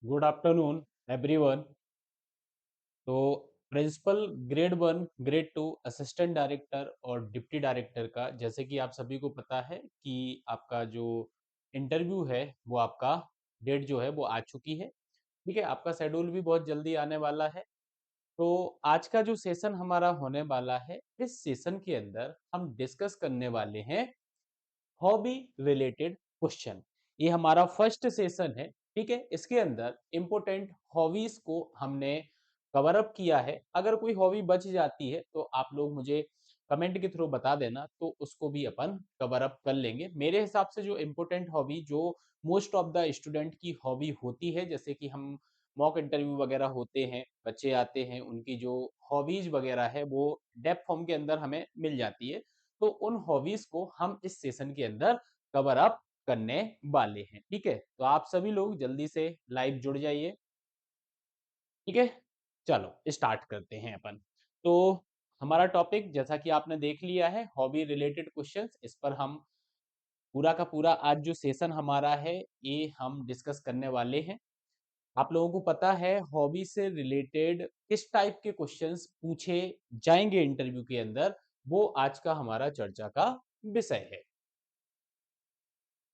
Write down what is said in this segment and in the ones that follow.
Good afternoon everyone. तो principal grade one, grade two, assistant director और deputy director का जैसे कि आप सभी को पता है कि आपका जो इंटरव्यू है वो आपका डेट जो है वो आ चुकी है। ठीक है, आपका शेड्यूल भी बहुत जल्दी आने वाला है। तो आज का जो सेशन हमारा होने वाला है, इस सेशन के अंदर हम डिस्कस करने वाले हैं हॉबी रिलेटेड क्वेश्चन। ये हमारा फर्स्ट सेशन है। ठीक है, इसके अंदर इंपॉर्टेंट हॉबीज को हमने कवर अप किया है। अगर कोई हॉबी बच जाती है तो आप लोग मुझे कमेंट के थ्रू बता देना, तो उसको भी अपन कवर अप कर लेंगे। मेरे हिसाब से जो इंपॉर्टेंट हॉबी जो मोस्ट ऑफ द स्टूडेंट की हॉबी होती है, जैसे कि हम मॉक इंटरव्यू वगैरह होते हैं, बच्चे आते हैं, उनकी जो हॉबीज वगैरह है वो डेप्थ फॉर्म के अंदर हमें मिल जाती है। तो उन हॉबीज को हम इस सेशन के अंदर कवर अप करने वाले हैं। ठीक है, तो आप सभी लोग जल्दी से लाइव जुड़ जाइए। ठीक है, चलो स्टार्ट करते हैं अपन। तो हमारा टॉपिक जैसा कि आपने देख लिया है, हॉबी रिलेटेड क्वेश्चंस। इस पर हम पूरा का पूरा आज जो सेशन हमारा है ये हम डिस्कस करने वाले हैं। आप लोगों को पता है हॉबी से रिलेटेड किस टाइप के क्वेश्चंस पूछे जाएंगे इंटरव्यू के अंदर, वो आज का हमारा चर्चा का विषय है।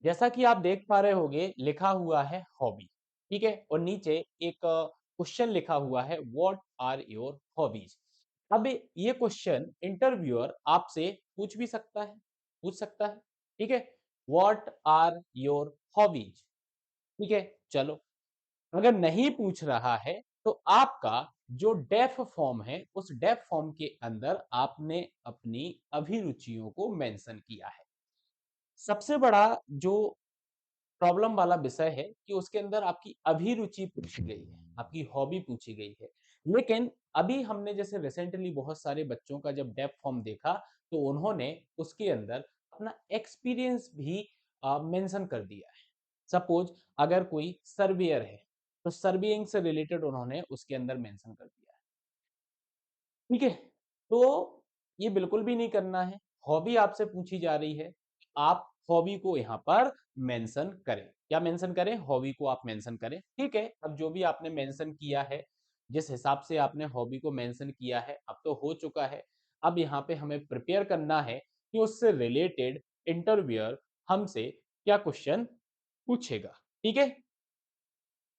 जैसा कि आप देख पा रहे होंगे, लिखा हुआ है हॉबी। ठीक है, और नीचे एक क्वेश्चन लिखा हुआ है, व्हाट आर योर हॉबीज। अब ये क्वेश्चन इंटरव्यूअर आपसे पूछ भी सकता है, पूछ सकता है। ठीक है, व्हाट आर योर हॉबीज। ठीक है, चलो, अगर नहीं पूछ रहा है तो आपका जो डेफ फॉर्म है, उस डेफ फॉर्म के अंदर आपने अपनी अभिरुचियों को मेंशन किया है। सबसे बड़ा जो प्रॉब्लम वाला विषय है कि उसके अंदर आपकी अभिरुचि पूछी गई है, आपकी हॉबी पूछी गई है। लेकिन अभी हमने जैसे रिसेंटली बहुत सारे बच्चों का जब डेप फॉर्म देखा, तो उन्होंने उसके अंदर अपना एक्सपीरियंस भी मेंशन कर दिया है। सपोज अगर कोई सर्वेयर है, तो सर्वेइंग से रिलेटेड उन्होंने उसके अंदर मेंशन कर दिया है। ठीक है, तो ये बिल्कुल भी नहीं करना है। हॉबी आपसे पूछी जा रही है, आप हॉबी को यहाँ पर मेंशन करें। क्या मेंशन करें? हॉबी को आप मेंशन करें। ठीक है, अब जो भी आपने मेंशन किया है, जिस हिसाब से आपने हॉबी को मेंशन किया है, अब तो हो चुका है। अब यहाँ पे हमें प्रिपेयर करना है कि उससे रिलेटेड इंटरव्यूअर हमसे क्या क्वेश्चन पूछेगा। ठीक है,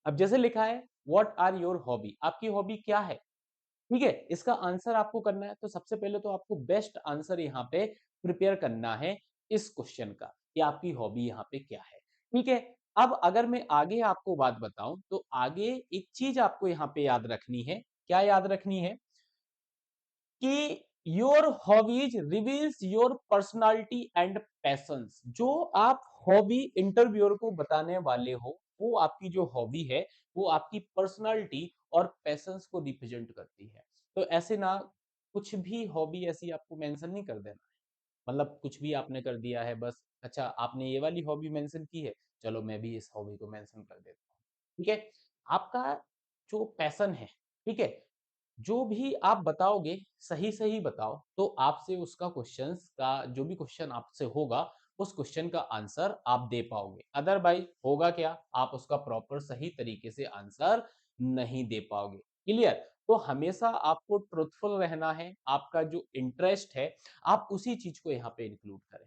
अब जैसे लिखा है, व्हाट आर योर हॉबी, आपकी हॉबी क्या है? ठीक है, इसका आंसर आपको करना है। तो सबसे पहले तो आपको बेस्ट आंसर यहाँ पे प्रिपेयर करना है इस क्वेश्चन का कि आपकी हॉबी यहाँ पे क्या है। ठीक है, अब अगर मैं आगे आपको बात बताऊं, तो आगे एक चीज आपको यहाँ पे याद रखनी है। क्या याद रखनी है? कि your hobbies reveals your personality and patience. जो आप हॉबी इंटरव्यूअर को बताने वाले हो, वो आपकी जो हॉबी है, वो आपकी पर्सनालिटी और पैशंस को रिप्रेजेंट करती है। तो ऐसे ना, कुछ भी हॉबी ऐसी आपको मेंशन नहीं कर देना है। मतलब कुछ भी आपने कर दिया है, बस अच्छा आपने ये वाली हॉबी मेंशन की है, चलो मैं भी इस हॉबी को मेंशन कर देता हूँ। ठीक है, आपका जो पैशन है, ठीक है, जो भी आप बताओगे सही-सही बताओ, तो आपसे उसका क्वेश्चंस का जो भी क्वेश्चन आपसे होगा, उस क्वेश्चन का आंसर आप दे पाओगे। अदरवाइज़ होगा क्या? आप उसका प्रॉपर सही तरीके से आंसर नहीं दे पाओगे। क्लियर? तो हमेशा आपको ट्रुथफुल रहना है, आपका जो इंटरेस्ट है, आप उसी चीज़ को यहाँ पे इंक्लूड करें।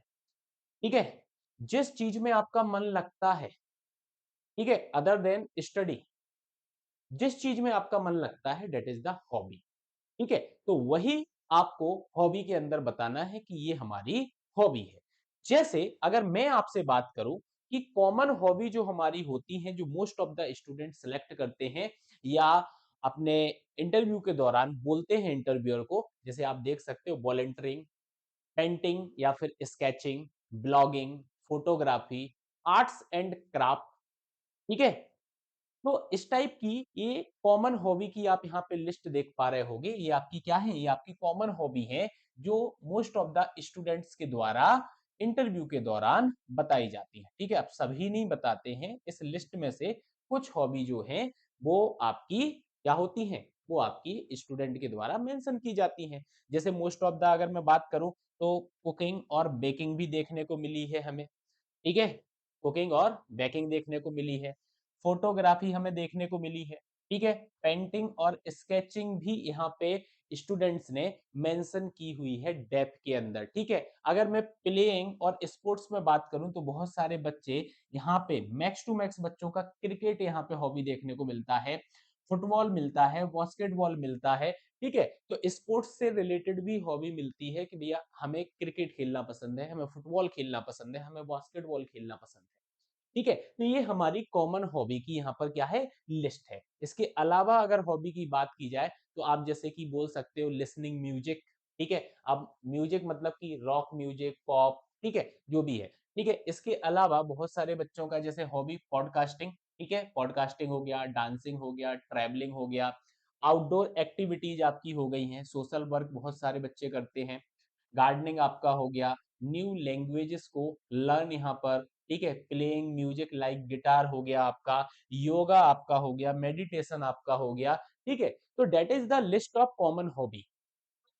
ठीक है? जिस चीज़ में आपका मन लगता है, ठीक है? अदर देन स्टडी, जिस चीज़ में आपका मन लगता है, दैट इज़ द हॉबी। ठीक है, तो वही आपको हॉबी के अंदर बताना है कि ये हमारी हॉबी है। जैसे अगर मैं आपसे बात करूं कि कॉमन हॉबी जो हमारी होती है, जो most of the student select करते हैं या अपने इंटरव्यू के दौरान बोलते हैं इंटरव्यूअर को, जैसे आप देख सकते हो, वॉलंटियरिंग, पेंटिंग या फिर sketching, blogging, photography, arts and craft. ठीक है, तो इस टाइप की ये कॉमन हॉबी की आप यहाँ पे लिस्ट देख पा रहे होंगे। ये आपकी क्या है? ये आपकी कॉमन हॉबी है, जो मोस्ट ऑफ द स्टूडेंट्स के द्वारा इंटरव्यू के दौरान बताई जाती है। ठीक है, आप सभी नहीं बताते हैं। इस लिस्ट में से कुछ हॉबी जो है वो आपकी क्या होती हैं? वो आपकी स्टूडेंट के द्वारा मेंशन की जाती हैं। जैसे मोस्ट ऑफ द अगर मैं बात करूं, तो कुकिंग और बेकिंग भी देखने को मिली है हमें। ठीक है, कुकिंग और बेकिंग देखने को मिली है। फोटोग्राफी हमें देखने को मिली है, ठीक है, पेंटिंग और स्केचिंग भी यहाँ पे स्टूडेंट्स ने मेंशन की हुई है डेप्थ के अंदर, ठीक है। अगर मैं प्लेइंग और स्पोर्ट्स में बात करूं तो बहुत सारे बच्चे यहाँ पे मैक्स टू मैक्स बच्चों का क्रिकेट यहाँ पे हॉबी देखने को मिलता है, फुटबॉल मिलता है, बास्केटबॉल मिलता है, ठीक है। तो स्पोर्ट्स से रिलेटेड भी हॉबी मिलती है कि भैया हमें क्रिकेट खेलना पसंद है, हमें फुटबॉल खेलना पसंद है, हमें बास्केटबॉल खेलना पसंद है, ठीक है। तो ये हमारी कॉमन हॉबी की यहाँ पर क्या है, लिस्ट है। इसके अलावा अगर हॉबी की बात की जाए तो आप जैसे कि बोल सकते हो लिसनिंग म्यूजिक, ठीक है। अब म्यूजिक मतलब कि रॉक म्यूजिक, पॉप, ठीक है, जो भी है, ठीक है। इसके अलावा बहुत सारे बच्चों का जैसे हॉबी पॉडकास्टिंग, ठीक है, पॉडकास्टिंग हो गया, डांसिंग हो गया, ट्रैवलिंग हो गया, आउटडोर एक्टिविटीज आपकी हो गई हैं, सोशल वर्क बहुत सारे बच्चे करते हैं, गार्डनिंग आपका हो गया, न्यू लैंग्वेजेस को लर्न यहाँ पर, ठीक है, प्लेइंग म्यूजिक लाइक गिटार हो गया आपका, योगा आपका हो गया, मेडिटेशन आपका हो गया, ठीक है। तो that is the list of common hobby.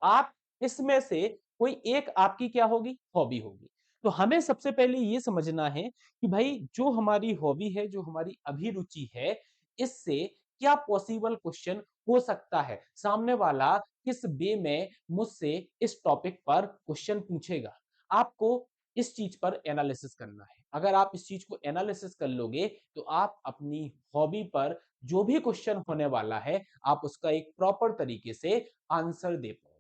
आप इसमें से कोई एक आपकी क्या होगी, हॉबी होगी। तो हमें सबसे पहले ये समझना है कि भाई जो हमारी हॉबी है, जो हमारी अभिरुचि है, इससे क्या पॉसिबल क्वेश्चन हो सकता है, सामने वाला किस वे में मुझसे इस टॉपिक पर क्वेश्चन पूछेगा। आपको इस चीज पर एनालिसिस करना है। अगर आप इस चीज को एनालिसिस कर लोगे तो आप अपनी हॉबी पर जो भी क्वेश्चन होने वाला है, आप उसका एक प्रॉपर तरीके से आंसर दे पाओगे।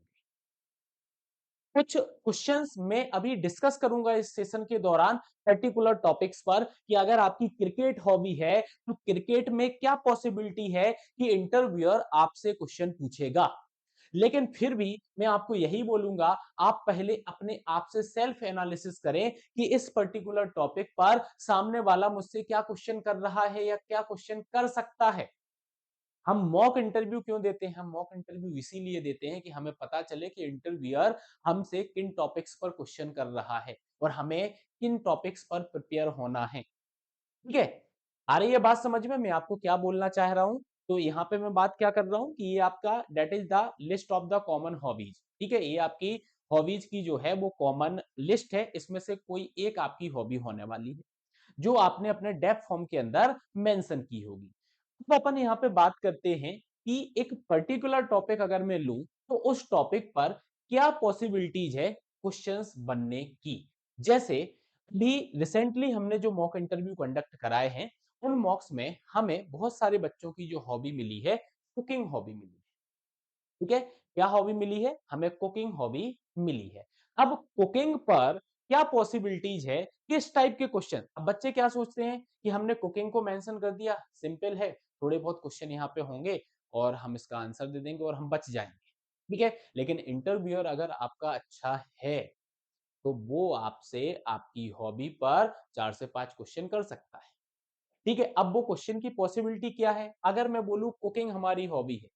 कुछ क्वेश्चंस मैं अभी डिस्कस करूंगा इस सेशन के दौरान पर्टिकुलर टॉपिक्स पर कि अगर आपकी क्रिकेट हॉबी है तो क्रिकेट में क्या पॉसिबिलिटी है कि इंटरव्यूअर आपसे क्वेश्चन पूछेगा। लेकिन फिर भी मैं आपको यही बोलूंगा, आप पहले अपने आप से सेल्फ एनालिसिस करें कि इस पर्टिकुलर टॉपिक पर सामने वाला मुझसे क्या क्वेश्चन कर रहा है या क्या क्वेश्चन कर सकता है। हम मॉक इंटरव्यू क्यों देते हैं, हम मॉक इंटरव्यू इसीलिए देते हैं कि हमें पता चले कि इंटरव्यूअर हमसे किन टॉपिक्स पर क्वेश्चन कर रहा है और हमें किन टॉपिक्स पर प्रिपेयर होना है, ठीक है। आ रही है बात समझ में, मैं आपको क्या बोलना चाह रहा हूं। तो यहाँ पे मैं बात क्या कर रहा हूं कि ये आपका that is the list of the common hobbies, ठीक है। ये आपकी हॉबीज की जो है वो कॉमन लिस्ट है, इसमें से कोई एक आपकी हॉबी होने वाली है जो आपने अपने डेफ फॉर्म के अंदर मेंशन की होगी। अब अपन यहाँ पे बात करते हैं कि एक पर्टिकुलर टॉपिक अगर मैं लूं तो उस टॉपिक पर क्या पॉसिबिलिटीज है क्वेश्चंस बनने की। जैसे अभी रिसेंटली हमने जो मॉक इंटरव्यू कंडक्ट कराए हैं, उन मॉक्स में हमें बहुत सारे बच्चों की जो हॉबी मिली है, कुकिंग हॉबी मिली है, ठीक है। क्या हॉबी मिली है, हमें कुकिंग हॉबी मिली है। अब कुकिंग पर क्या पॉसिबिलिटीज है, किस टाइप के क्वेश्चन। अब बच्चे क्या सोचते हैं कि हमने कुकिंग को मेंशन कर दिया, सिंपल है, थोड़े बहुत क्वेश्चन यहाँ पे होंगे और हम इसका आंसर दे देंगे और हम बच जाएंगे, ठीक है। लेकिन इंटरव्यूअर अगर आपका अच्छा है तो वो आपसे आपकी हॉबी पर 4 से 5 क्वेश्चन कर सकता है, ठीक है। अब वो क्वेश्चन की पॉसिबिलिटी क्या है, अगर मैं बोलूं कुकिंग हमारी हॉबी है,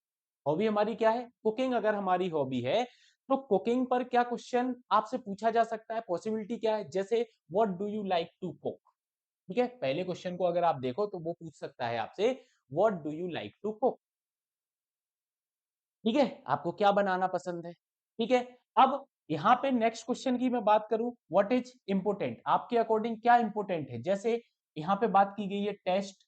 हॉबी हमारी क्या है, कुकिंग अगर हमारी हॉबी है तो कुकिंग पर क्या क्वेश्चन आपसे पूछा जा सकता है, पॉसिबिलिटी क्या है। जैसे what do you like to cook, ठीक है, पहले क्वेश्चन को अगर आप देखो तो वो पूछ सकता है आपसे what do you like to cook, ठीक है, आपको क्या बनाना पसंद है, ठीक है। अब यहाँ पे नेक्स्ट क्वेश्चन की मैं बात करूं, व्हाट इज इंपोर्टेंट, आपके अकॉर्डिंग क्या इंपोर्टेंट है। जैसे यहाँ पे बात की गई है टेस्ट,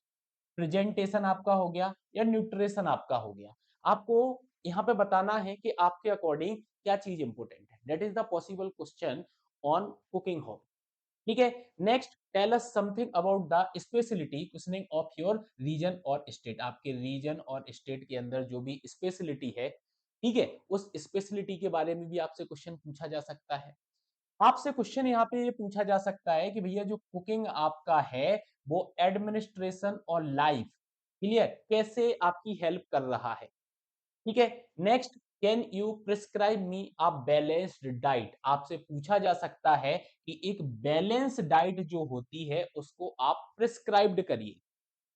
प्रेजेंटेशन आपका हो गया या न्यूट्रिशन आपका हो गया, आपको यहाँ पे बताना है कि आपके अकॉर्डिंग क्या चीज इंपोर्टेंट है। That is the possible question on cooking hobby, ठीक है। Next, tell us something about the speciality questioning of your region और स्टेट, आपके रीजन और स्टेट के अंदर जो भी स्पेशलिटी है, ठीक है, उस स्पेशलिटी के बारे में भी आपसे क्वेश्चन पूछा जा सकता है। आपसे क्वेश्चन यहाँ पे ये पूछा जा सकता है कि भैया जो कुकिंग आपका है वो एडमिनिस्ट्रेशन और लाइफ, क्लियर, कैसे आपकी हेल्प कर रहा है, ठीक है। Next, can you prescribe me a balanced diet, आपसे पूछा जा सकता है कि एक बैलेंस डाइट जो होती है उसको आप प्रिस्क्राइब्ड करिए,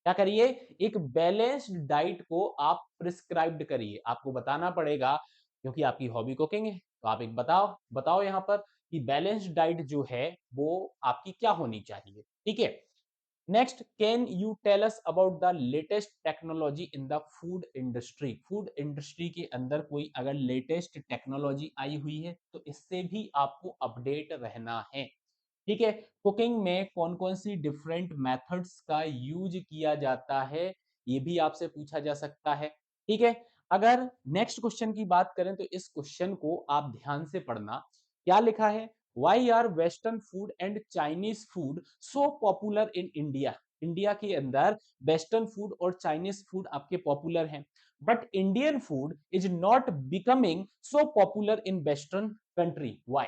क्या करिए, एक बैलेंस्ड डाइट को आप प्रिस्क्राइब्ड करिए। आपको बताना पड़ेगा क्योंकि आपकी हॉबी कुकिंग है, तो आप एक बताओ बताओ यहाँ पर कि बैलेंस्ड डाइट जो है वो आपकी क्या होनी चाहिए, ठीक है। Next, can you tell us about the latest technology in the food industry, food industry के अंदर कोई अगर लेटेस्ट टेक्नोलॉजी आई हुई है तो इससे भी आपको अपडेट रहना है, ठीक है, कुकिंग में कौन-कौन सी डिफरेंट मेथड्स का यूज़ किया जाता है, ये भी आपसे पूछा जा सकता है, ठीक है? अगर नेक्स्ट क्वेश्चन की बात करें तो इस क्वेश्चन को आप ध्यान से पढ़ना, क्या लिखा है? Why are western food and Chinese food so popular in India? India के अंदर वेस्टर्न फूड और चाइनीज फूड आपके पॉपुलर हैं, but Indian food is not becoming so popular in western country, why?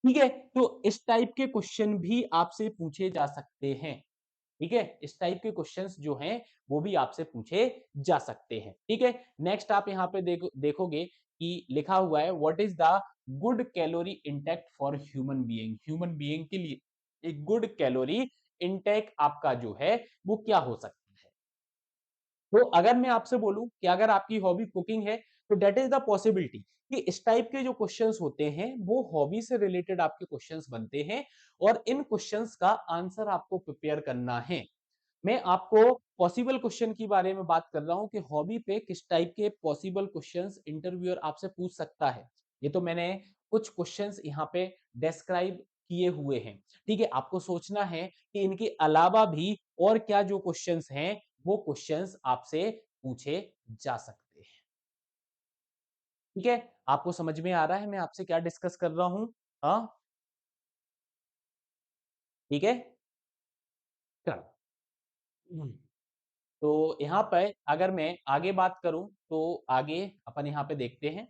ठीक है, तो इस टाइप के क्वेश्चन भी आपसे पूछे जा सकते हैं। ठीक है, इस टाइप के क्वेश्चंस जो हैं वो भी आपसे पूछे जा सकते हैं। ठीक है, नेक्स्ट आप यहाँ पे देखोगे कि लिखा हुआ है what is the good calorie intake for human being? Human being के लिए एक गुड कैलोरी इंटेक आपका जो है वो क्या हो सकता है? तो अगर मैं आपसे बोलूं कि अगर आपकी हॉबी कुकिंग है तो दैट इज द पॉसिबिलिटी कि इस टाइप के जो क्वेश्चंस होते हैं वो हॉबी से रिलेटेड आपके क्वेश्चंस बनते हैं और इन क्वेश्चंस का आंसर आपको प्रिपेयर करना है। मैं आपको पॉसिबल क्वेश्चन के बारे में बात कर रहा हूं कि हॉबी पे किस टाइप के पॉसिबल क्वेश्चंस इंटरव्यूअर आपसे पूछ सकता है। ये तो मैंने कुछ क्वेश्चंस यहाँ पे डिस्क्राइब किए हुए हैं। ठीक है, आपको सोचना है कि इनके अलावा भी और क्या जो क्वेश्चंस हैं वो क्वेश्चंस आपसे पूछे जा सकते हैं। ठीक है, आपको समझ में आ रहा है मैं आपसे क्या डिस्कस कर रहा हूं? हाँ, ठीक है, चलो। हम्म। तो यहाँ पे अगर मैं आगे बात करूं तो आगे अपन यहाँ पे देखते हैं।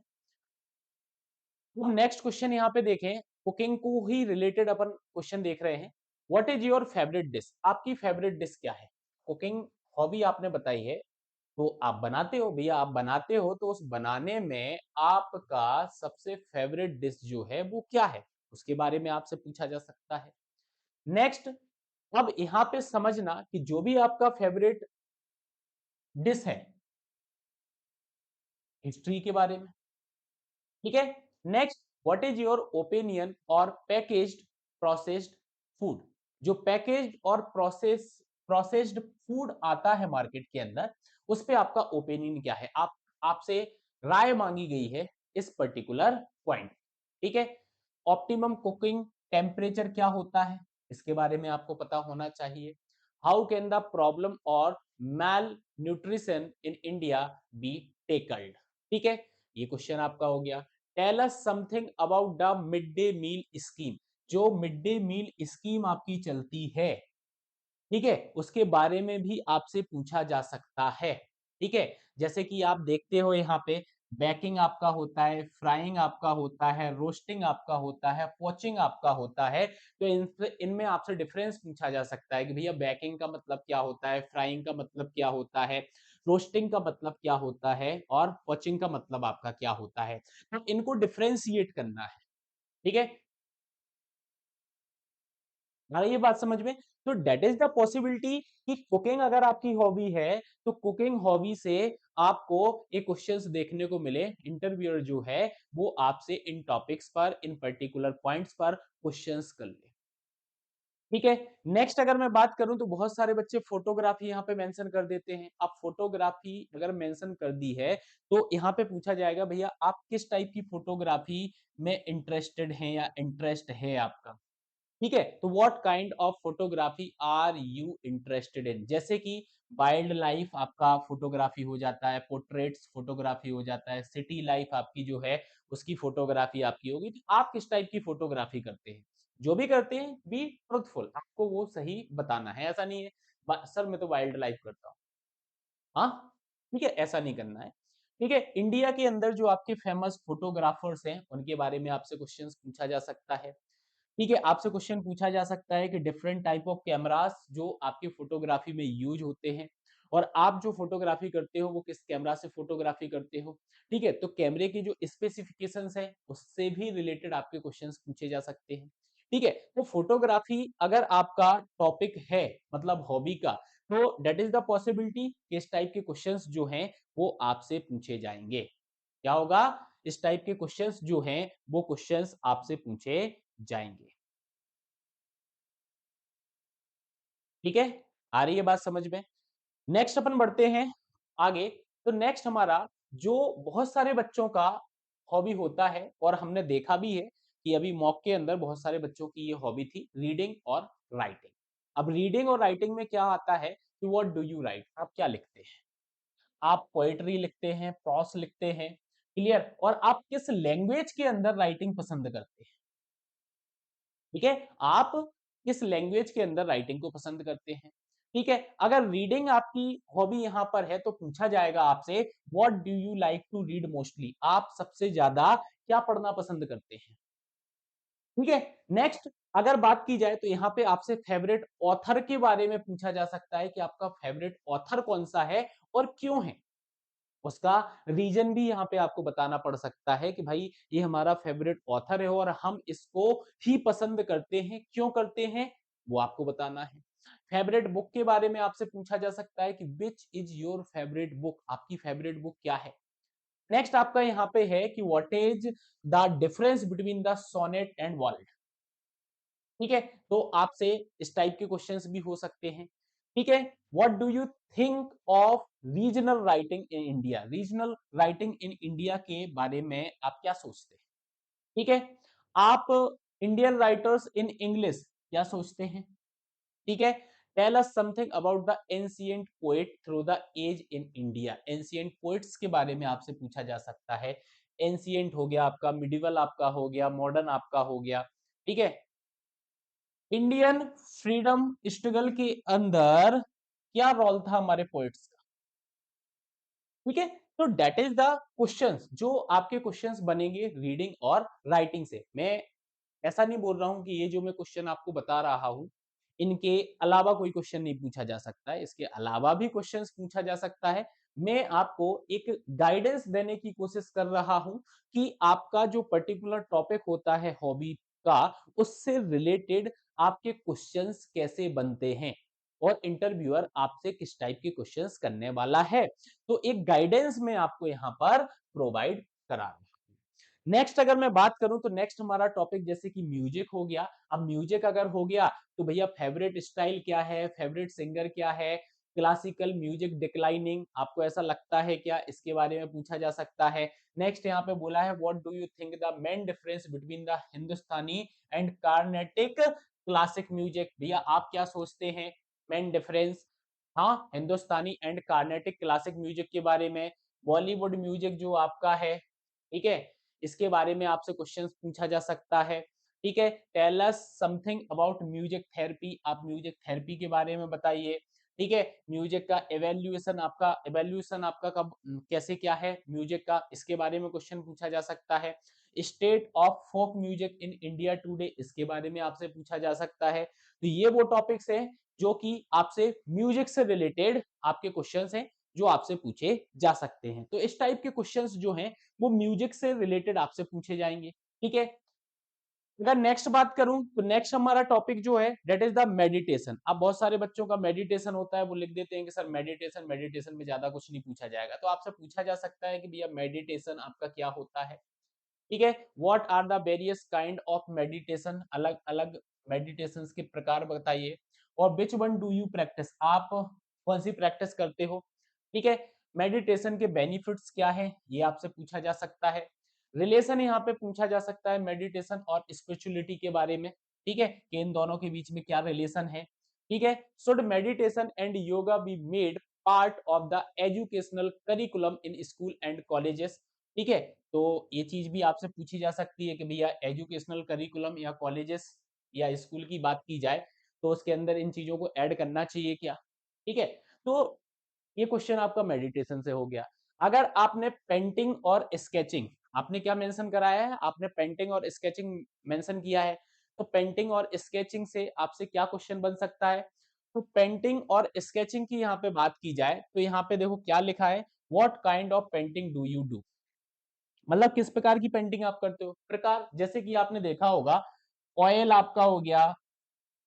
तो नेक्स्ट क्वेश्चन यहाँ पे देखें, कुकिंग को ही रिलेटेड अपन क्वेश्चन देख रहे हैं। What is your favourite dish? आपकी फेवरेट डिश क्या है? कुकिंग हॉबी आपने बताई है, तो आप बनाते हो भैया, आप बनाते हो तो उस बनाने में आपका सबसे फेवरेट डिश जो है वो क्या है? उसके बारे में आपसे पूछा जा सकता है। नेक्स्ट, अब यहाँ पे समझना कि जो भी आपका फेवरेट डिश है, हिस्ट्री के बारे में, ठीक है। Next, what is your opinion और पैकेज्ड प्रोसेस्ड फूड? जो पैकेज्ड और प्रोसेस्ड फूड आता है मार्केट के अंदर, उस पे आपका ओपिनियन क्या है? आपसे राय मांगी गई है इस पर्टिकुलर पॉइंट, ठीक है। ऑप्टिमम कुकिंग टेम्परेचर क्या होता है, इसके बारे में आपको पता होना चाहिए। हाउ कैन द प्रॉब्लम और malnutrition in India be tackled? ठीक है, ये क्वेश्चन आपका हो गया। Tell us something about the mid day meal scheme? जो मिड डे मील स्कीम आपकी चलती है, ठीक है, उसके बारे में भी आपसे पूछा जा सकता है। ठीक है, जैसे कि आप देखते हो यहाँ पे बेकिंग आपका होता है, फ्राइंग आपका होता है, रोस्टिंग आपका होता है, पोचिंग आपका होता है। तो इनमें आपसे डिफरेंस पूछा जा सकता है कि भैया बेकिंग का मतलब क्या होता है, फ्राइंग का मतलब क्या होता है, रोस्टिंग का मतलब क्या होता है और पोचिंग का मतलब आपका क्या होता है। तो इनको डिफरेंशिएट करना है। ठीक है, आ रही है बात समझ में? तो दैट इज द पॉसिबिलिटी कि कुकिंग अगर आपकी हॉबी है तो कुकिंग हॉबी से आपको एक क्वेश्चंस देखने को मिले, इंटरव्यूअर जो है वो आपसे इन टॉपिक्स पर, इन पर्टिकुलर पॉइंट्स पर क्वेश्चंस कर ले। ठीक है, नेक्स्ट अगर मैं बात करूं तो बहुत सारे बच्चे फोटोग्राफी यहाँ पे मेंशन कर देते हैं। अब फोटोग्राफी अगर मेंशन कर दी है तो यहाँ पे पूछा जाएगा भैया आप किस टाइप की फोटोग्राफी में इंटरेस्टेड हैं या इंटरेस्ट है आपका। ठीक है, तो what kind of photography are you interested in? जैसे कि वाइल्ड लाइफ आपका फोटोग्राफी हो जाता है, पोर्ट्रेट्स फोटोग्राफी हो जाता है, सिटी लाइफ आपकी जो है उसकी फोटोग्राफी आपकी होगी। तो आप किस टाइप की फोटोग्राफी करते हैं? जो भी करते हैं बी ट्रुथफुल, आपको वो सही बताना है। ऐसा नहीं है सर मैं तो वाइल्ड लाइफ करता हूँ, हाँ, ठीक है, ऐसा नहीं करना है। ठीक है, इंडिया के अंदर जो आपके फेमस फोटोग्राफर्स हैं उनके बारे में आपसे क्वेश्चंस पूछा जा सकता है। ठीक है, आपसे क्वेश्चन पूछा जा सकता है कि डिफरेंट टाइप ऑफ कैमरास जो आपकी फोटोग्राफी में यूज होते हैं और आप जो फोटोग्राफी करते हो वो किस कैमरा से फोटोग्राफी करते हो। ठीक है, तो कैमरे की जो स्पेसिफिकेशंस है उससे भी रिलेटेड आपके क्वेश्चंस पूछे जा सकते हैं। ठीक है, तो फोटोग्राफी अगर आपका टॉपिक है, मतलब हॉबी का, तो दैट इज द पॉसिबिलिटी कि इस टाइप के क्वेश्चंस जो हैं वो आपसे पूछे जाएंगे। क्या होगा? इस टाइप के क्वेश्चंस जो हैं वो क्वेश्चंस आपसे पूछे जाएंगे। ठीक है, आ रही है बात समझ में? नेक्स्ट अपन बढ़ते हैं आगे। तो नेक्स्ट हमारा जो बहुत सारे बच्चों का हॉबी होता है और हमने देखा भी है कि अभी मॉक के अंदर बहुत सारे बच्चों की ये हॉबी थी रीडिंग और राइटिंग। अब रीडिंग और राइटिंग में क्या आता है कि व्हाट डू यू राइट, आप क्या लिखते हैं? आप पोएट्री लिखते हैं, प्रोस लिखते हैं, क्लियर? और आप किस लैंग्वेज के अंदर राइटिंग पसंद करते हैं? ठीक है, आप किस लैंग्वेज के अंदर राइटिंग को पसंद करते हैं? ठीक है, अगर रीडिंग आपकी हॉबी यहां पर है तो पूछा जाएगा आपसे what do you like to read mostly, आप सबसे ज्यादा क्या पढ़ना पसंद करते हैं? ठीक है, नेक्स्ट अगर बात की जाए तो यहाँ पे आपसे फेवरेट ऑथर के बारे में पूछा जा सकता है कि आपका फेवरेट ऑथर कौन सा है और क्यों है। उसका रीजन भी यहाँ पे आपको बताना पड़ सकता है कि भाई ये हमारा फेवरेट ऑथर है और हम इसको ही पसंद करते हैं, क्यों करते हैं वो आपको बताना है। फेवरेट बुक के बारे में आपसे पूछा जा सकता है कि which is your favourite book, आपकी फेवरेट बुक क्या है। नेक्स्ट आपका यहाँ पे है कि what is the difference between the sonnet and vault. ठीक है, तो आपसे इस टाइप के क्वेश्चंस भी हो सकते हैं। ठीक है, what do you think of regional writing in India, regional writing in India के बारे में आप क्या सोचते हैं? ठीक है, आप इंडियन राइटर्स इन इंग्लिश क्या सोचते हैं? ठीक है, tell us something about the ancient poet through the age in India, ancient poets के बारे में आपसे पूछा जा सकता है। एंशिएंट हो गया आपका, मिडिवल आपका हो गया, मॉडर्न आपका हो गया। ठीक है, इंडियन फ्रीडम स्ट्रगल के अंदर क्या रोल था हमारे पोइट्स का। ठीक है, तो दैट इज द क्वेश्चंस जो आपके क्वेश्चंस बनेंगे रीडिंग और राइटिंग से। मैं ऐसा नहीं बोल रहा हूं कि ये जो मैं क्वेश्चन आपको बता रहा हूं इनके अलावा कोई क्वेश्चन नहीं पूछा जा सकता है, इसके अलावा भी क्वेश्चंस पूछा जा सकता है। मैं आपको एक गाइडेंस देने की कोशिश कर रहा हूं कि आपका जो पर्टिकुलर टॉपिक होता है हॉबी का, उससे रिलेटेड आपके क्वेश्चंस कैसे बनते हैं और इंटरव्यूअर आपसे किस टाइप के क्वेश्चंस करने वाला है। तो एक गाइडेंस मैं आपको यहाँ पर प्रोवाइड करा रहा हूं। नेक्स्ट अगर मैं बात करूं तो नेक्स्ट हमारा टॉपिक जैसे कि म्यूजिक हो गया। अब म्यूजिक अगर हो गया तो भैया फेवरेट स्टाइल क्या है, फेवरेट सिंगर क्या है, क्लासिकल म्यूजिक डिक्लाइनिंग आपको ऐसा लगता है क्या, इसके बारे में पूछा जा सकता है। नेक्स्ट यहाँ पे बोला है what do you think the main difference between the Hindustani and Carnatic classic music, भैया आप क्या सोचते हैं मेन डिफरेंस, हाँ हिंदुस्तानी एंड कार्नेटिक क्लासिक म्यूजिक के बारे में। बॉलीवुड म्यूजिक जो आपका है, ठीक है, इसके बारे में आपसे क्वेश्चंस पूछा जा सकता है। ठीक है, tell us something about music therapy, आप म्यूजिक थेरेपी के बारे में बताइए। ठीक है, म्यूजिक का एवेल्यूएशन आपका कब कैसे क्या है म्यूजिक का, इसके बारे में क्वेश्चन पूछा जा सकता है। State of folk music in India today, इसके बारे में आपसे पूछा जा सकता है। तो ये वो टॉपिक्स हैं जो कि आपसे म्यूजिक से रिलेटेड आपके क्वेश्चंस हैं जो आपसे पूछे जा सकते हैं। तो इस टाइप के क्वेश्चंस जो हैं वो म्यूजिक से रिलेटेड आपसे पूछे जाएंगे। ठीक है, अगर नेक्स्ट बात करूं तो नेक्स्ट हमारा टॉपिक जो है दैट इज द मेडिटेशन। अब बहुत सारे बच्चों का मेडिटेशन होता है, वो लिख देते हैं कि सर मेडिटेशन, मेडिटेशन में ज्यादा कुछ नहीं पूछा जाएगा। तो आपसे पूछा जा सकता है कि भैया मेडिटेशन आपका क्या होता है। ठीक है, what are the various kind of meditation, अलग अलग मेडिटेशन के प्रकार बताइए। और which one do you practise, आप कौन सी प्रैक्टिस करते हो। ठीक है, मेडिटेशन के बेनिफिट्स क्या है ये आपसे पूछा जा सकता है। रिलेशन यहाँ पे पूछा जा सकता है मेडिटेशन और स्पिरिचुअलिटी के बारे में। ठीक है, कि इन दोनों के बीच में क्या रिलेशन है। ठीक है, should meditation and yoga be made part of the educational curriculum in school and colleges. ठीक है, तो ये चीज भी आपसे पूछी जा सकती है कि भैया एजुकेशनल करिकुलम या कॉलेजेस या स्कूल की बात की जाए तो उसके अंदर इन चीजों को ऐड करना चाहिए क्या। ठीक है, तो ये क्वेश्चन आपका मेडिटेशन से हो गया। अगर आपने पेंटिंग और स्केचिंग, आपने क्या मेंशन कराया है, आपने पेंटिंग और स्केचिंग मेंशन किया है, तो पेंटिंग और स्केचिंग से आपसे क्या क्वेश्चन बन सकता है। तो पेंटिंग और स्केचिंग की यहाँ पे बात की जाए तो यहाँ पे देखो क्या लिखा है, what kind of painting do you do, मतलब किस प्रकार की पेंटिंग आप करते हो। प्रकार जैसे कि आपने देखा होगा ऑयल आपका हो गया,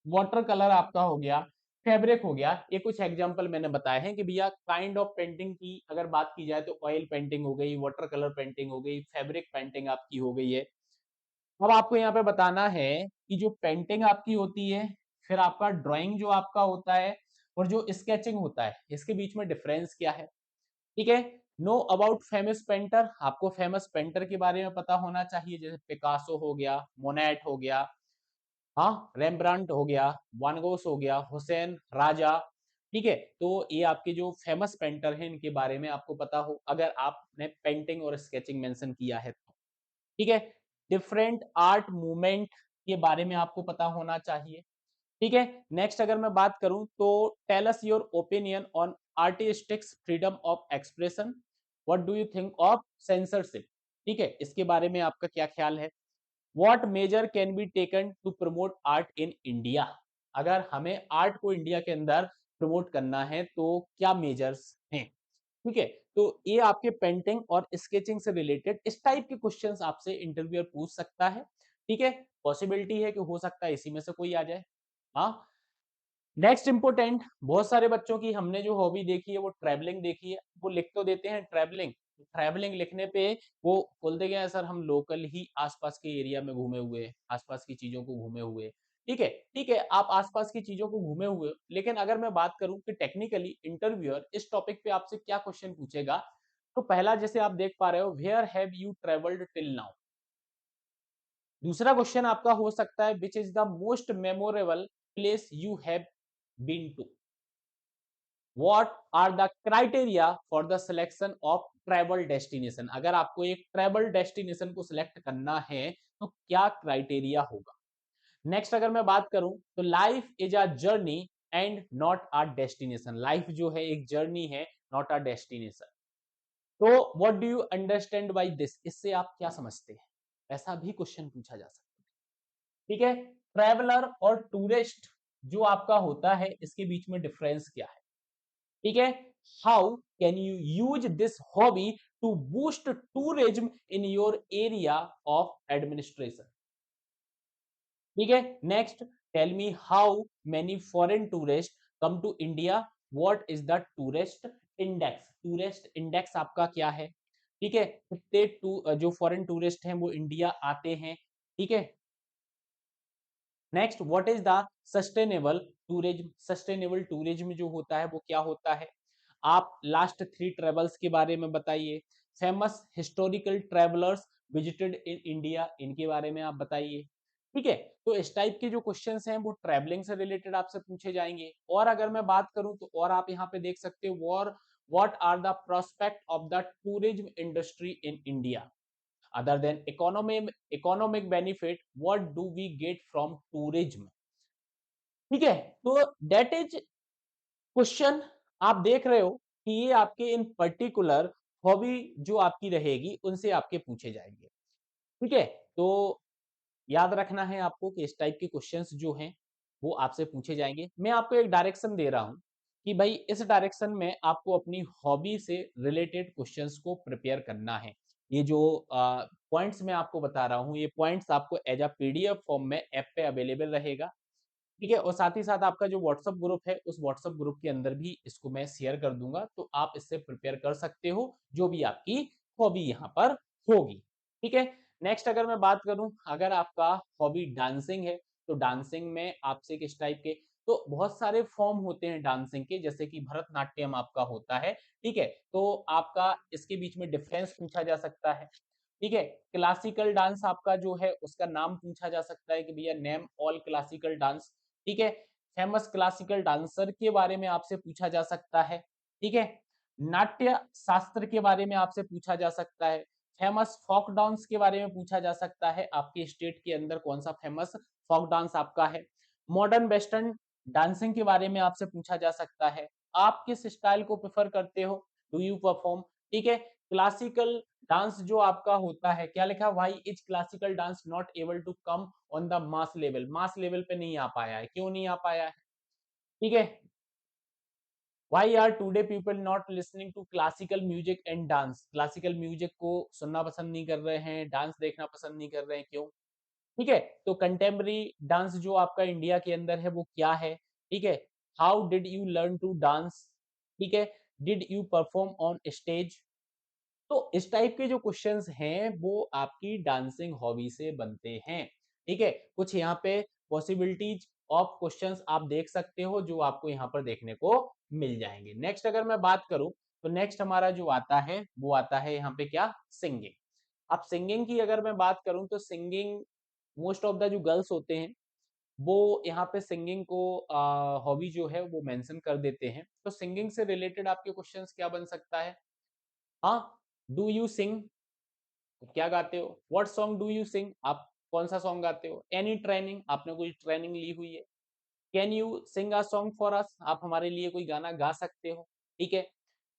वाटर कलर आपका हो गया, फैब्रिक हो गया, ये कुछ एग्जांपल मैंने बताए हैं कि भैया काइंड ऑफ पेंटिंग की अगर बात की जाए तो ऑयल पेंटिंग हो गई, वाटर कलर पेंटिंग हो गई, फैब्रिक पेंटिंग आपकी हो गई है। अब आपको यहाँ पे बताना है कि जो पेंटिंग आपकी होती है, फिर आपका ड्राइंग जो आपका होता है और जो स्केचिंग होता है, इसके बीच में डिफरेंस क्या है। ठीक है, नो अबाउट फेमस पेंटर, आपको फेमस पेंटर के बारे में पता होना चाहिए, जैसे पिकासो हो गया, मोनेट हो गया, हाँ, रेम्ब्रांट हो गया, वान गोस हो गया, हुसैन राजा। ठीक है, तो ये आपके जो फेमस पेंटर हैं इनके बारे में आपको पता हो, अगर आपने पेंटिंग और स्केचिंग मेंशन किया है तो। ठीक है, डिफरेंट आर्ट मूवमेंट के बारे में आपको पता होना चाहिए। ठीक है, नेक्स्ट अगर मैं बात करूं तो tell us your opinion on artistics freedom of expression, what do you think of censorship. ठीक है, इसके बारे में आपका क्या ख्याल है। What measure can be taken to promote art in India, अगर हमें आर्ट को इंडिया के अंदर प्रमोट करना है तो क्या मेजर्स हैं। ठीक है, तो ये आपके पेंटिंग और स्केचिंग से रिलेटेड इस टाइप के क्वेश्चंस आपसे इंटरव्यूअर पूछ सकता है। ठीक है, पॉसिबिलिटी है कि हो सकता है इसी में से कोई आ जाए। हाँ, नेक्स्ट इंपोर्टेंट, बहुत सारे बच्चों की हमने जो हॉबी देखी है वो ट्रैवलिंग देखी है, वो लिख तो देते हैं ट्रैवलिंग, ट्रैवलिंग लिखने पे वो बोलते क्या है सर हम लोकल ही आसपास के एरिया में घूमे हुए, आसपास की चीजों को घूमे हुए। ठीक है, ठीक है, आप आसपास की चीजों को घूमे हुए हो, लेकिन अगर मैं बात करूं कि टेक्निकली इंटरव्यूअर इस टॉपिक पे आपसे क्या क्वेश्चन पूछेगा, तो पहला जैसे आप देख पा रहे हो, where have you travelled till now. दूसरा क्वेश्चन आपका हो सकता है, which is the most memorable place you have been to. What are the criteria for the selection of travel destination, अगर आपको एक ट्रेवल डेस्टिनेशन को सिलेक्ट करना है तो क्या क्राइटेरिया होगा। नेक्स्ट अगर मैं बात करूं तो life is a journey and not a destination, life जो है एक जर्नी है, नॉट अ डेस्टिनेशन। तो what do you understand by this, इससे आप क्या समझते हैं, ऐसा भी क्वेश्चन पूछा जा सकता है। ठीक है, ट्रेवलर और टूरिस्ट जो आपका होता है इसके बीच में डिफरेंस क्या है। ठीक है, how can you use this hobby to boost tourism in your area of administration. ठीक है, next, tell me how many foreign tourist come to India, what is the tourist index, tourist index आपका क्या है। ठीक है, कितने जो foreign tourist हैं वो इंडिया आते हैं। ठीक है, next, what is the sustainable tourism, sustainable tourism जो होता है वो क्या होता है। आप लास्ट 3 ट्रेवल्स के बारे में बताइए। Famous historical travellers visited in India, इनके बारे में आप बताइए। ठीक है, तो इस टाइप के जो क्वेश्चंस हैं वो ट्रैवलिंग से रिलेटेड आपसे पूछे जाएंगे। और अगर मैं बात करूं तो और आप यहाँ पे देख सकते हो, or what are the prospect of the tourism industry in India, other than economic benefit, what do we get from tourism। ठीक है, तो दैट इज क्वेश्चन, आप देख रहे हो कि ये आपके इन पर्टिकुलर हॉबी जो आपकी रहेगी उनसे आपके पूछे जाएंगे। ठीक है, तो याद रखना है आपको कि इस टाइप के क्वेश्चंस जो हैं वो आपसे पूछे जाएंगे। मैं आपको एक डायरेक्शन दे रहा हूं कि भाई इस डायरेक्शन में आपको अपनी हॉबी से रिलेटेड क्वेश्चंस को प्रिपेयर करना है। ये जो पॉइंट्स मैं आपको बता रहा हूँ, ये पॉइंट्स आपको एज अ पीडीएफ फॉर्म में ऐप पे अवेलेबल रहेगा। ठीक है, और साथ ही साथ आपका जो व्हाट्सएप ग्रुप है उस व्हाट्सएप ग्रुप के अंदर भी इसको मैं शेयर कर दूंगा, तो आप इससे प्रिपेयर कर सकते हो जो भी आपकी हॉबी यहाँ पर होगी। ठीक है, नेक्स्ट अगर मैं बात करूं, अगर आपका हॉबी डांसिंग है तो डांसिंग में आपसे किस टाइप के, तो बहुत सारे फॉर्म होते हैं डांसिंग के, जैसे कि भरतनाट्यम आपका होता है। ठीक है, तो आपका इसके बीच में डिफरेंस पूछा जा सकता है। ठीक है, क्लासिकल डांस आपका जो है उसका नाम पूछा जा सकता है कि भैया नेम ऑल क्लासिकल डांस। ठीक है, फेमस क्लासिकल डांसर के बारे में आपसे पूछा जा सकता है। ठीक है, नाट्य शास्त्र के बारे में आपसे पूछा जा सकता है। फेमस फोक डांस के बारे में पूछा जा सकता है, आपके स्टेट के अंदर कौन सा फेमस फोक डांस आपका है। मॉडर्न वेस्टर्न डांसिंग के बारे में आपसे पूछा जा सकता है, आप किस स्टाइल को प्रेफर करते हो, डू यू परफॉर्म। ठीक है, क्लासिकल डांस जो आपका होता है, क्या लिखा, why is classical dance not able to come on the mass level, mass level पे नहीं आ पाया है, क्यों नहीं आ पाया है। ठीक है, why are today people not listening to classical music and dance, classical music को सुनना पसंद नहीं कर रहे हैं, डांस देखना पसंद नहीं कर रहे हैं, क्यों। ठीक है, तो कंटेम्पररी डांस जो आपका इंडिया के अंदर है वो क्या है। ठीक है, how did you learn to dance. ठीक है, did you perform on stage. तो इस टाइप के जो क्वेश्चंस हैं वो आपकी डांसिंग हॉबी से बनते हैं। ठीक है, कुछ यहाँ पे पॉसिबिलिटीज ऑफ क्वेश्चंस आप देख सकते हो जो आपको यहाँ पर देखने को मिल जाएंगे। नेक्स्ट अगर मैं बात करूं तो नेक्स्ट हमारा जो आता है वो आता है यहाँ पे क्या, सिंगिंग। अब सिंगिंग की अगर मैं बात करूं तो सिंगिंग मोस्ट ऑफ द जो गर्ल्स होते हैं वो यहाँ पे सिंगिंग को हॉबी जो है वो मेंशन कर देते हैं। तो सिंगिंग से रिलेटेड आपके क्वेश्चंस क्या बन सकता है, हाँ, डू यू सिंग, क्या गाते हो, what song do you sing, आप कौन सा सॉन्ग गाते हो, एनी ट्रेनिंग, आपने कोई ट्रेनिंग ली हुई है, can you sing a song for us, आप हमारे लिए कोई गाना गा सकते हो, ठीक है।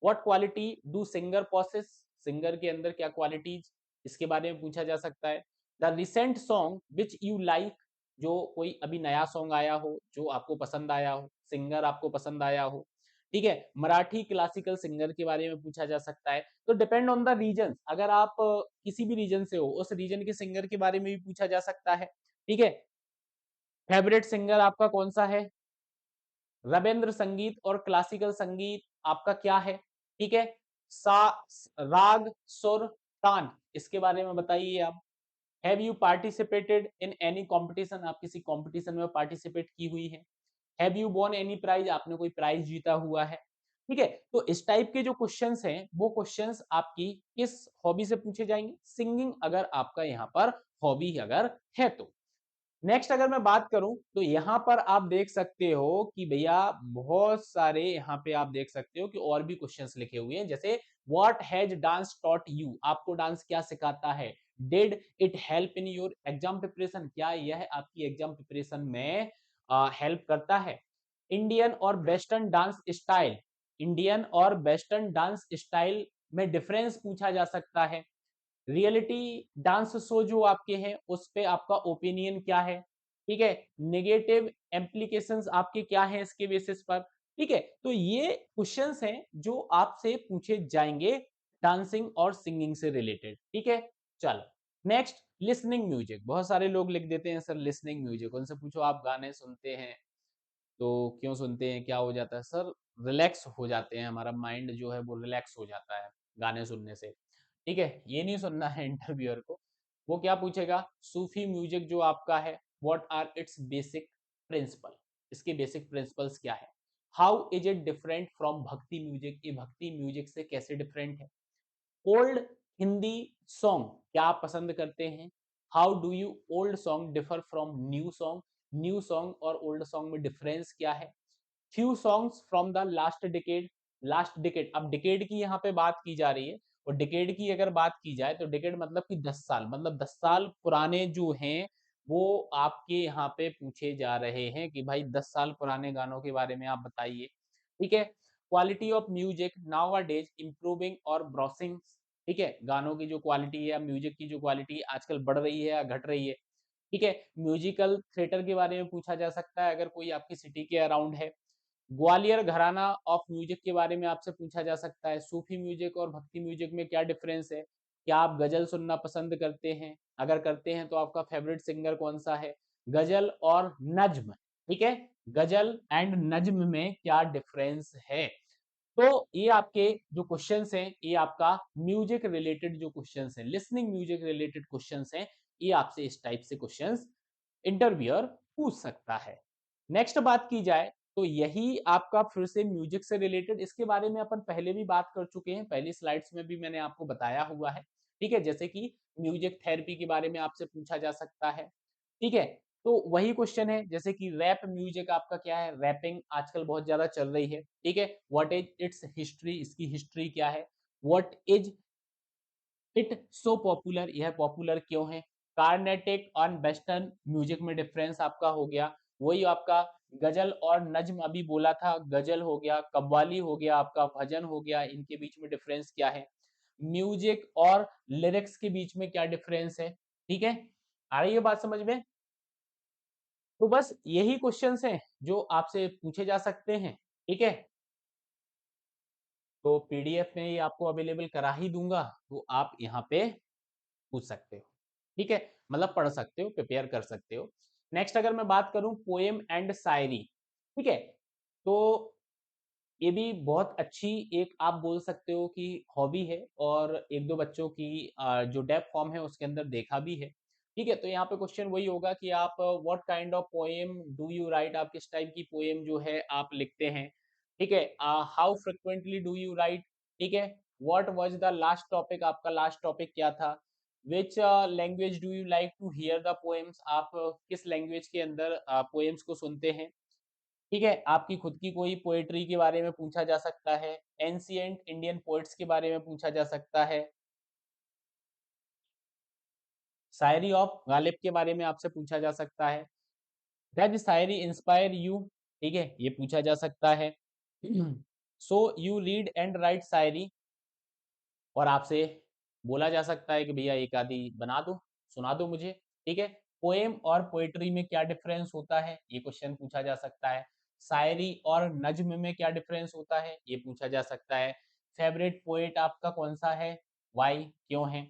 What quality do singer possess, singer के अंदर क्या क्वालिटीज, इसके बारे में पूछा जा सकता है। The recent song which you like, जो कोई अभी नया सॉन्ग आया हो जो आपको पसंद आया हो, सिंगर आपको पसंद आया हो, ठीक है। मराठी क्लासिकल सिंगर के बारे में पूछा जा सकता है। तो डिपेंड ऑन द रीजन, अगर आप किसी भी रीजन से हो उस रीजन के सिंगर के बारे में भी पूछा जा सकता है, ठीक है। फेवरेट सिंगर आपका कौन सा है, रविंद्र संगीत और क्लासिकल संगीत आपका क्या है, ठीक है। सा, राग, सुर, तान, इसके बारे में बताइए आप। Have you participated in any competition, आप किसी कॉम्पिटिशन में पार्टिसिपेट की हुई है। Have you won any prize, आपने कोई प्राइज जीता हुआ है, ठीक है। तो इस टाइप के जो क्वेश्चंस हैं वो क्वेश्चंस आपकी किस हॉबी से पूछे जाएंगे, सिंगिंग अगर आपका यहाँ पर हॉबी अगर है तो। नेक्स्ट अगर मैं बात करूं तो यहां पर आप देख सकते हो कि भैया बहुत सारे यहाँ पे आप देख सकते हो कि और भी क्वेश्चंस लिखे हुए हैं, जैसे what has dance taught you, आपको डांस क्या सिखाता है। Did it help in your exam preparation, क्या यह आपकी एग्जाम प्रिपरेशन में हेल्प करता है। इंडियन और वेस्टर्न डांस स्टाइल, इंडियन और वेस्टर्न डांस स्टाइल में डिफरेंस पूछा जा सकता है। रियलिटी डांस शो जो आपके हैं उस पे आपका ओपिनियन क्या है, ठीक है। नेगेटिव एम्प्लीकेशंस आपके क्या हैं इसके बेसिस पर, ठीक है। तो ये क्वेश्चंस हैं जो आपसे पूछे जाएंगे डांसिंग और सिंगिंग से रिलेटेड, ठीक है। चलो नेक्स्ट, लिसनिंग म्यूजिक, बहुत सारे लोग लिख देते हैं सर लिसनिंग म्यूजिक, उनसे पूछो आप गाने सुनते हैं तो क्यों सुनते हैं, क्या हो जाता है सर, रिलैक्स हो जाते हैं, हमारा माइंड जो है वो रिलैक्स हो जाता है गाने सुनने से, ठीक है। ये नहीं सुनना है इंटरव्यूअर को। वो क्या पूछेगा, सूफी म्यूजिक जो आपका है what are its basic principle, इसके बेसिक प्रिंसिपल्स क्या है। How is it different from bhakti music, ये भक्ति म्यूजिक से कैसे डिफरेंट है। ओल्ड हिंदी सॉन्ग क्या आप पसंद करते हैं। How do you old song differ from new song, new song और ओल्ड सॉन्ग में डिफरेंस क्या है। Few songs from the last decade, last decade, अब डिकेड की यहाँ पे बात की जा रही है, और डिकेड की अगर बात की जाए तो डिकेड मतलब कि 10 साल, मतलब 10 साल पुराने जो हैं वो आपके यहाँ पे पूछे जा रहे हैं कि भाई 10 साल पुराने गानों के बारे में आप बताइए, ठीक है। Quality of music now a days improving और ब्रॉसिंग, ठीक है, गानों की जो क्वालिटी है, म्यूजिक की जो क्वालिटी आजकल बढ़ रही है या घट रही है, ठीक है। म्यूजिकल थिएटर के बारे में पूछा जा सकता है अगर कोई आपकी सिटी के अराउंड है। ग्वालियर घराना ऑफ म्यूजिक के बारे में आपसे पूछा जा सकता है, सूफी म्यूजिक और भक्ति म्यूजिक में क्या डिफरेंस है, क्या आप गजल सुनना पसंद करते हैं, अगर करते हैं तो आपका फेवरेट सिंगर कौन सा है। गजल और नज्म, ठीक है, गजल एंड नज्म में क्या डिफरेंस है। तो ये आपके जो क्वेश्चंस हैं ये आपका म्यूजिक रिलेटेड जो क्वेश्चंस हैं, लिसनिंग म्यूजिक रिलेटेड क्वेश्चंस हैं, ये आपसे इस टाइप से क्वेश्चंस इंटरव्यूअर पूछ सकता है। नेक्स्ट बात की जाए तो यही आपका फिर से म्यूजिक से रिलेटेड, इसके बारे में अपन पहले भी बात कर चुके हैं, पहली स्लाइड्स में भी मैंने आपको बताया हुआ है, ठीक है। जैसे कि म्यूजिक थेरेपी के बारे में आपसे पूछा जा सकता है, ठीक है। तो वही क्वेश्चन है, जैसे कि रैप म्यूजिक आपका क्या है, रैपिंग आजकल बहुत ज्यादा चल रही है, ठीक है। व्हाट इज इट्स हिस्ट्री, इसकी हिस्ट्री क्या है। What is it so popular, यह पॉपुलर क्यों है। कार्नेटिक और वेस्टर्न म्यूजिक में डिफरेंस आपका हो गया, वही आपका गजल और नज्म अभी बोला था, गजल हो गया, कव्वाली हो गया, आपका भजन हो गया, इनके बीच में डिफरेंस क्या है। म्यूजिक और लिरिक्स के बीच में क्या डिफरेंस है, ठीक है। आ रही है बात समझ में। तो बस यही क्वेश्चंस हैं जो आपसे पूछे जा सकते हैं, ठीक है। तो पीडीएफ में ही आपको अवेलेबल करा ही दूंगा, तो आप यहाँ पे पूछ सकते हो, ठीक है, मतलब पढ़ सकते हो, प्रिपेयर कर सकते हो। नेक्स्ट अगर मैं बात करूं पोएम एंड शायरी, ठीक है, तो ये भी बहुत अच्छी एक आप बोल सकते हो कि हॉबी है, और एक दो बच्चों की जो डेप फॉर्म है उसके अंदर देखा भी है, ठीक है। तो यहाँ पे क्वेश्चन वही होगा कि आप what kind of poem do you right, आप किस टाइप की पोएम जो है आप लिखते हैं, ठीक है। How frequently do you write, ठीक है। What was the last topic, आपका लास्ट टॉपिक क्या था? Which language do you like to hear the poems, आप किस लैंग्वेज के अंदर पोएम्स को सुनते हैं? ठीक है, आपकी खुद की कोई पोएट्री के बारे में पूछा जा सकता है, एंशिएंट इंडियन पोएट्स के बारे में पूछा जा सकता है, शायरी ऑफ गालिब के बारे में आपसे पूछा जा सकता है, डज शायरी इंस्पायर यू, ठीक है, ये पूछा जा सकता है। So you read and write shayari, और आपसे बोला जा सकता है कि भैया एक आधी बना दो, सुना दो मुझे, ठीक है। पोएम और पोएट्री में क्या डिफरेंस होता है, ये क्वेश्चन पूछा जा सकता है। शायरी और नज्म में क्या डिफरेंस होता है, ये पूछा जा सकता है। फेवरेट पोएट आपका कौन सा है, वाई, क्यों है,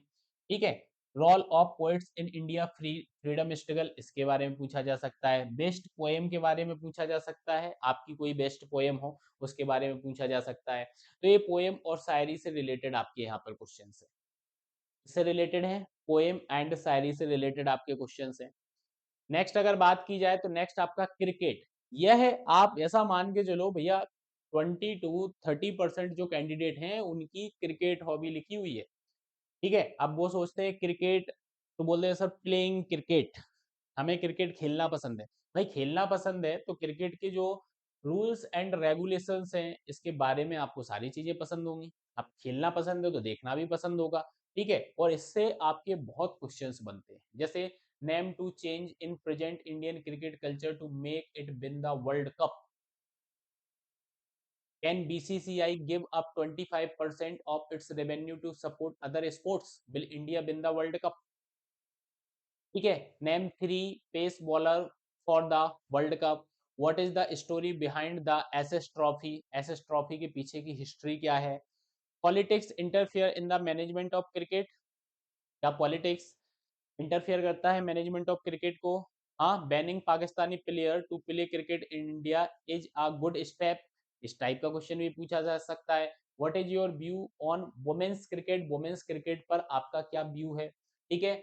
ठीक है। Role of poets in India freedom struggle, इसके बारे में पूछा जा सकता है। बेस्ट पोएम के बारे में पूछा जा सकता है, आपकी कोई बेस्ट पोएम हो उसके बारे में पूछा जा सकता है। तो ये पोएम और शायरी से रिलेटेड आपके यहाँ पर क्वेश्चन है, इससे रिलेटेड है, पोएम एंड शायरी से रिलेटेड आपके क्वेश्चन हैं। नेक्स्ट अगर बात की जाए तो नेक्स्ट आपका क्रिकेट, यह है, आप ऐसा मान के चलो भैया 20 to 30% जो कैंडिडेट हैं उनकी क्रिकेट हॉबी लिखी हुई है, ठीक है। अब वो सोचते हैं क्रिकेट, तो बोलते हैं सर प्लेइंग क्रिकेट, हमें क्रिकेट खेलना पसंद है। भाई खेलना पसंद है तो क्रिकेट के जो रूल्स एंड रेगुलेशंस हैं इसके बारे में आपको सारी चीजें पसंद होंगी। आप खेलना पसंद है तो देखना भी पसंद होगा, ठीक है। और इससे आपके बहुत क्वेश्चंस बनते हैं, जैसे name to change in present Indian cricket culture to make it win the world cup, can BCCI give up 25% of its revenue to support other sports, will India win the world cup, ठीक है। Name three pace bowler for the world cup, what is the story behind the SS trophy, SS trophy के पीछे की history क्या है। Politics interfere in the management of cricket, क्या politics interfere करता है मैनेजमेंट ऑफ क्रिकेट को? हाँ, banning Pakistani player to play cricket in India is a good step, इस टाइप का क्वेश्चन भी पूछा जा सकता है। What is your view on women's cricket, women's cricket पर आपका क्या व्यू है, ठीक है।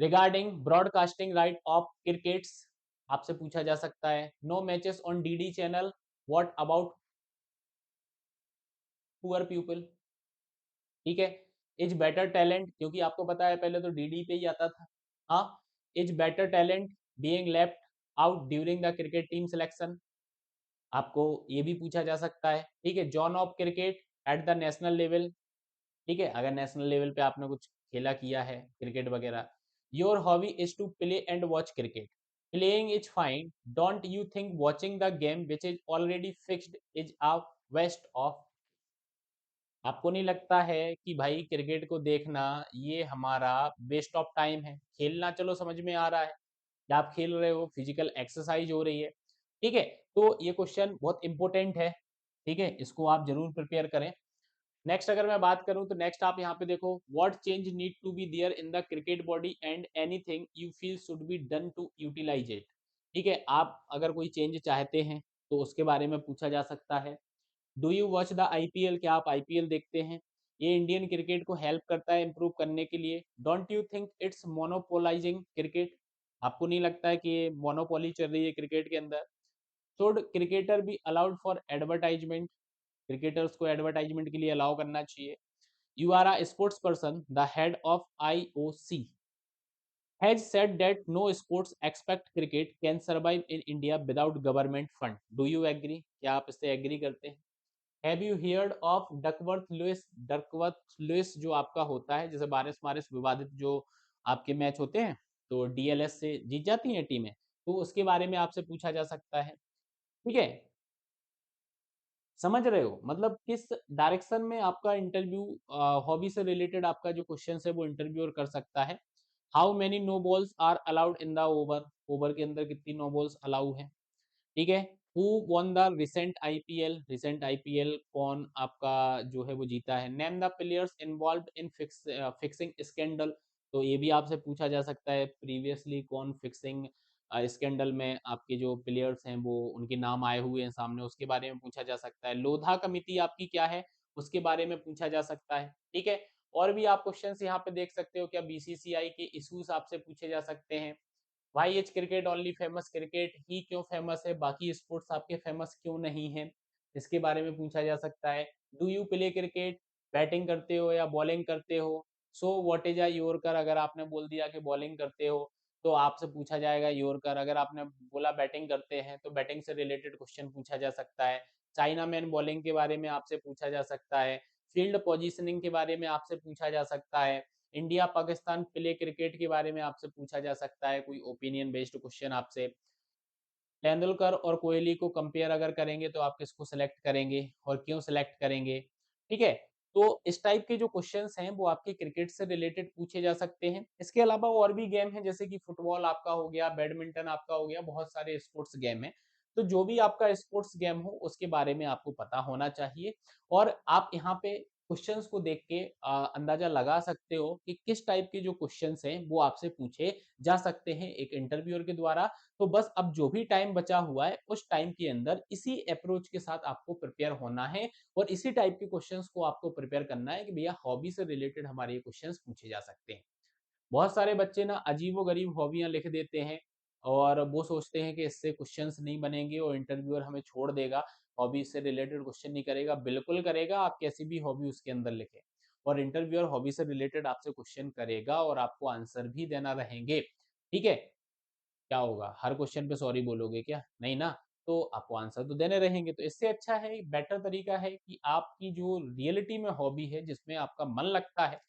Regarding broadcasting right of crickets आपसे पूछा जा सकता है। No matches on DD channel, what about poor people, ठीक है। इज बेटर टैलेंट, क्योंकि आपको पता है पहले तो डीडी पे ही आता था, हाँ। Is better talent being left out during the cricket team selection, आपको ये भी पूछा जा सकता है, ठीक है। John of cricket at the national level, ठीक है, अगर नेशनल लेवल पे आपने कुछ खेला किया है क्रिकेट वगैरह। Your hobby is to play and watch cricket, playing is fine, don't you think watching the game which is already fixed is a waste of, आपको नहीं लगता है कि भाई क्रिकेट को देखना ये हमारा वेस्ट ऑफ टाइम है? खेलना चलो समझ में आ रहा है कि आप खेल रहे हो, फिजिकल एक्सरसाइज हो रही है, ठीक है। तो ये क्वेश्चन बहुत इंपॉर्टेंट है, ठीक है, इसको आप जरूर प्रिपेयर करें। नेक्स्ट अगर मैं बात करूं तो नेक्स्ट आप यहाँ पे देखो, what change need to be there in the cricket body and anything you feel should be done to utilise it, ठीक है। आप अगर कोई चेंज चाहते हैं तो उसके बारे में पूछा जा सकता है। Do you watch the IPL, क्या आप आईपीएल देखते हैं? ये इंडियन क्रिकेट को हेल्प करता है इंप्रूव करने के लिए। Don't you think it's monopolising cricket, आपको नहीं लगता है कि ये मोनोपोली चल रही है क्रिकेट के अंदर? Should cricketer be allowed for advertisement, cricketers को एडवर्टाइजमेंट के लिए अलाउ करना चाहिए। You are a sports person, the head of IOC has said that no sports expect cricket can survive in India without government fund, do you agree, क्या आप इससे agree करते हैं? Have you heard of Duckworth Lewis, Duckworth Lewis जो आपका होता है, जैसे बारिश बारिश विवादित जो आपके मैच होते हैं तो डीएलएस से जीत जाती हैं टीमें, तो उसके बारे में आपसे पूछा जा सकता है, ठीक है। समझ रहे हो मतलब किस डायरेक्शन में आपका इंटरव्यू हॉबी से रिलेटेड आपका जो क्वेश्चन है वो इंटरव्यूअर कर सकता है। How many no balls are allowed in the over, over के अंदर कितनी नो बॉल्स अलाउ है, ठीक है। Who won the recent IPL, recent IPL कौन आपका जो है वो जीता है। Name the players involved in fixing scandal, तो ये भी आपसे पूछा जा सकता है प्रीवियसली कौन फिक्सिंग स्कैंडल में आपके जो प्लेयर्स हैं वो उनके नाम आए हुए हैं सामने, उसके बारे में पूछा जा सकता है। लोधा कमिटी आपकी क्या है उसके बारे में पूछा जा सकता है, ठीक है। और भी आप क्वेश्चंस यहाँ पे देख सकते हो, क्या बीसीसीआई के इश्यूज आपसे पूछे जा सकते हैं। Why is cricket only famous, cricket ही क्यों फेमस है, बाकी स्पोर्ट्स आपके फेमस क्यों नहीं है, इसके बारे में पूछा जा सकता है। Do you play cricket? Batting करते हो या बॉलिंग करते हो? So what is a yorker? अगर आपने बोल दिया कि बॉलिंग करते हो, तो आपसे पूछा जाएगा यॉर्कर। अगर आपने बोला बैटिंग करते हैं, तो बैटिंग से रिलेटेड क्वेश्चन पूछा जा सकता है। चाइनामैन बॉलिंग के बारे में आपसे पूछा जा सकता है। फील्ड पोजीशनिंग के बारे में आपसे पूछा जा सकता है। इंडिया पाकिस्तान प्ले क्रिकेट के बारे में आपसे पूछा जा सकता है, कोई ओपिनियन बेस्ड क्वेश्चन आपसे। तेंदुलकर और कोहली को कंपेयर अगर करेंगे तो आप किसको सेलेक्ट करेंगे और क्यों सेलेक्ट करेंगे? ठीक है? तो इस टाइप के जो क्वेश्चन्स हैं वो आपके क्रिकेट से रिलेटेड पूछे जा सकते हैं। इसके अलावा और भी गेम हैं जैसे कि फुटबॉल आपका हो गया, बैडमिंटन आपका हो गया, बहुत सारे स्पोर्ट्स गेम हैं। तो जो भी आपका स्पोर्ट्स गेम हो उसके बारे में आपको पता होना चाहिए और आप यहाँ पे क्वेश्चन्स को देख के अंदाजा लगा सकते हो कि किस टाइप के जो क्वेश्चन्स हैं वो आपसे पूछे जा सकते हैं एक इंटरव्यूअर के द्वारा। तो बस अब जो भी टाइम बचा हुआ है उस टाइम के अंदर इसी अप्रोच के साथ आपको प्रिपेयर होना है और इसी टाइप के क्वेश्चंस को आपको प्रिपेयर करना है कि भैया हॉबी से रिलेटेड हमारे ये क्वेश्चंस पूछे जा सकते हैं। बहुत सारे बच्चे ना अजीबो-गरीब हॉबियाँ लिख देते हैं और वो सोचते हैं कि इससे क्वेश्चंस नहीं बनेंगे और इंटरव्यूअर हमें छोड़ देगा, हॉबी से रिलेटेड क्वेश्चन नहीं करेगा। बिल्कुल करेगा, आप कैसी भी हॉबी उसके अंदर लिखें और इंटरव्यूअर हॉबी से रिलेटेड आपसे क्वेश्चन करेगा और आपको आंसर भी देना रहेंगे। ठीक है? क्या होगा? हर क्वेश्चन पे सॉरी बोलोगे क्या? नहीं ना, तो आपको आंसर तो देने रहेंगे। तो इससे अच्छा है, बेटर तरीका है कि आपकी जो रियलिटी में हॉबी है, जिसमें आपका मन लगता है,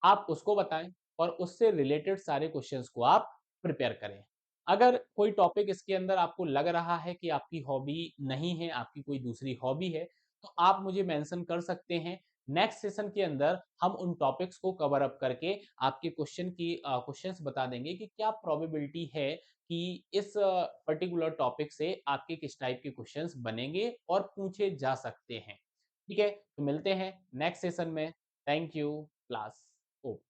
आप उसको बताएँ और उससे रिलेटेड सारे क्वेश्चंस को आप प्रिपेयर करें। अगर कोई टॉपिक इसके अंदर आपको लग रहा है कि आपकी हॉबी नहीं है, आपकी कोई दूसरी हॉबी है, तो आप मुझे मेंशन कर सकते हैं। नेक्स्ट सेशन के अंदर हम उन टॉपिक्स को कवर अप करके आपके क्वेश्चंस बता देंगे कि क्या प्रोबेबिलिटी है कि इस पर्टिकुलर टॉपिक से आपके किस टाइप के क्वेश्चंस बनेंगे और पूछे जा सकते हैं। ठीक है? तो मिलते हैं नेक्स्ट सेशन में। Thank you class. ओके।